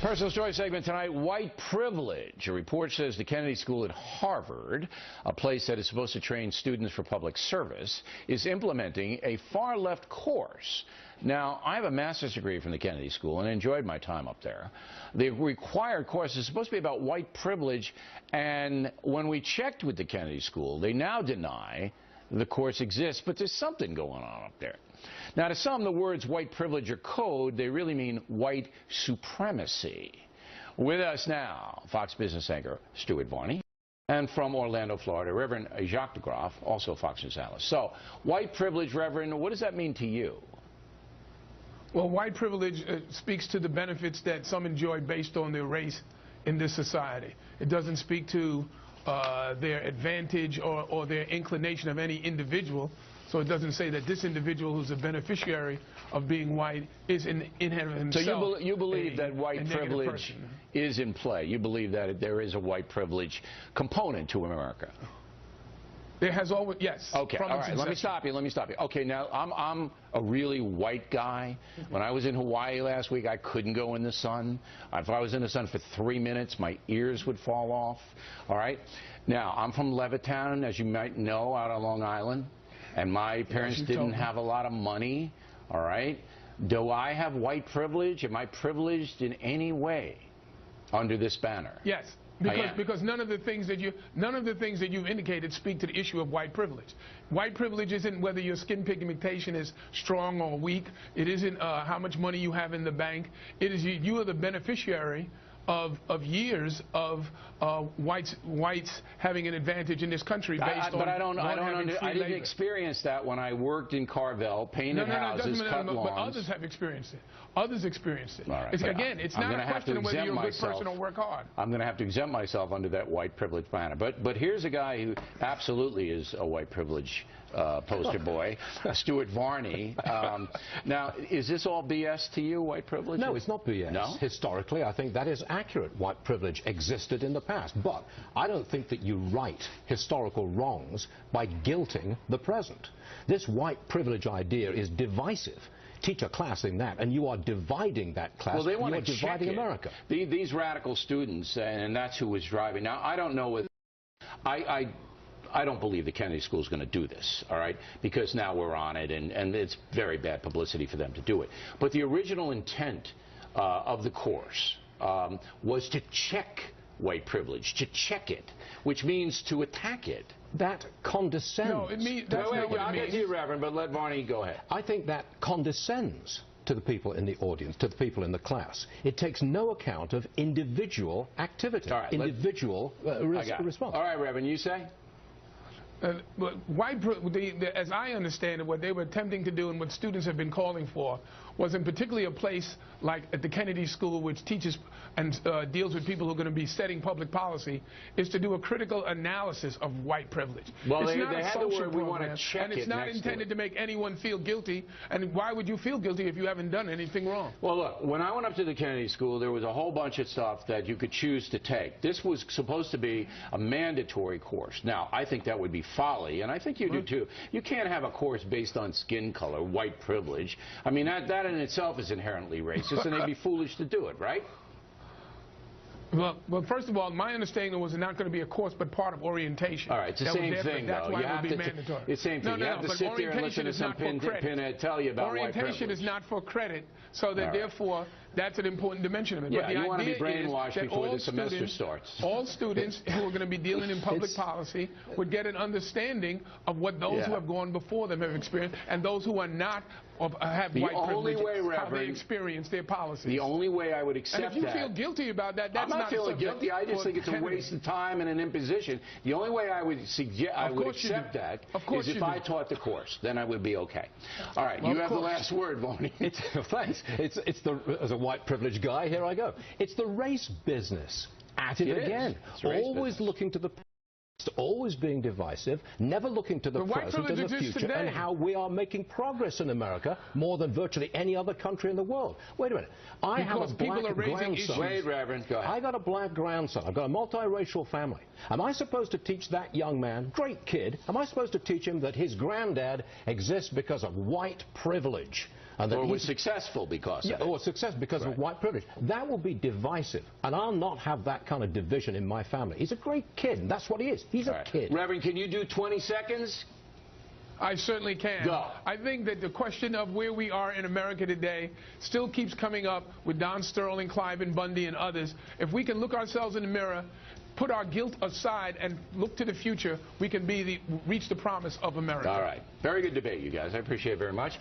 Personal story segment tonight, white privilege. A report says the Kennedy School at Harvard, a place that is supposed to train students for public service, is implementing a far-left course. Now, I have a master's degree from the Kennedy School and enjoyed my time up there. The required course is supposed to be about white privilege, and when we checked with the Kennedy School, they now deny the course exists, but there's something going on up there. Now, to some, the words white privilege or code, they really mean white supremacy. With us now, Fox Business anchor Stuart Varney, and from Orlando, Florida, Reverend Jacques DeGraffe, also Fox News analyst. So, white privilege, Reverend, what does that mean to you? Well, white privilege speaks to the benefits that some enjoy based on their race in this society. It doesn't speak to their advantage or their inclination of any individual. So it doesn't say that this individual who's a beneficiary of being white is in and of himself. So you believe that white privilege is in play? You believe that there is a white privilege component to America? There has always, yes. Okay, all right, let me stop you. Okay, now, I'm a really white guy. When I was in Hawaii last week, I couldn't go in the sun. If I was in the sun for 3 minutes, my ears would fall off, all right? Now, I'm from Levittown, as you might know, out on Long Island, and my parents didn't have a lot of money, all right? Do I have white privilege? Am I privileged in any way under this banner? Yes. Because none of the things that you've indicated speak to the issue of white privilege. White privilege isn't whether your skin pigmentation is strong or weak. It isn't how much money you have in the bank. It is you are the beneficiary of years of whites having an advantage in this country based on. But I didn't experience that when I worked in Carvel, painted houses, cut lawns. But others have experienced it. Others experienced it. Right, again, it's not a question of whether you're a good person or work hard. I'm going to have to exempt myself under that white privilege banner. But here's a guy who absolutely is a white privilege poster boy, Stuart Varney. Now, is this all BS to you, white privilege? No, it's not BS. No? Historically, I think that is accurate. White privilege existed in the past. But I don't think that you right historical wrongs by guilting the present. This white privilege idea is divisive. Teach a class in that, and you are dividing that class. Well, they want to check it. America. These radical students, and that's who was driving. Now, I don't know if I don't believe the Kennedy School is going to do this, all right, because now we're on it, and it's very bad publicity for them to do it. But the original intent of the course was to check white privilege, to check it, which means to attack it. That condescends. No, it means that's not what it means. I'll get you, Reverend, but let Varney go ahead. I think that condescends to the people in the audience, to the people in the class. It takes no account of individual activity, individual response. All right, Reverend, you say? As I understand it, what they were attempting to do and what students have been calling for was in particularly a place like at the Kennedy School, which teaches and deals with people who are going to be setting public policy, is to do a critical analysis of white privilege. Well, it's they not had the word, we want to check and it's not intended to make anyone feel guilty. And why would you feel guilty if you haven't done anything wrong? Well, look, when I went up to the Kennedy School, there was a whole bunch of stuff that you could choose to take. This was supposed to be a mandatory course. Now, I think that would be folly, and I think you do too. You can't have a course based on skin color, white privilege. I mean, that in itself is inherently racist, and they'd be foolish to do it, right? Well, first of all, my understanding was not going to be a course, but part of orientation. All right, it's the same thing, though. That's why it would be mandatory. It's the same thing. You have to sit there and listen to some pinhead tell you about white privilege. Orientation is not for credit, so that therefore that's an important dimension of it. Yeah, but the you want to be idea brainwashed before the semester starts. All students who are going to be dealing in public policy would get an understanding of what those who have gone before them have experienced, and those who are not have white privilege, how they experience their policies. The only way I would accept that. And if you feel guilty about that, that's not feeling guilty. I just think it's a waste of time and an imposition. The only way I would suggest accept that is if I taught the course. Then I would be okay. All right, you have the last word, Varney. Thanks. As a white privileged guy, here I go. It's the race business. At it again. Always looking to the past, always being divisive, never looking to the present and the future, and how we are making progress in America more than virtually any other country in the world. Wait a minute. I have a black grandson. Wait, Reverend, go ahead. I got a black grandson. I've got a multiracial family. Am I supposed to teach that young man, great kid, am I supposed to teach him that his granddad exists because of white privilege? And or was successful because of it. Or success because of white privilege. That will be divisive, and I'll not have that kind of division in my family. He's a great kid, and that's what he is. He's a kid. Reverend, can you do 20 seconds? I certainly can. Go. I think that the question of where we are in America today still keeps coming up with Don Sterling, Cliven Bundy, and others. If we can look ourselves in the mirror, put our guilt aside, and look to the future, we can reach the promise of America. All right. Very good debate, you guys. I appreciate it very much.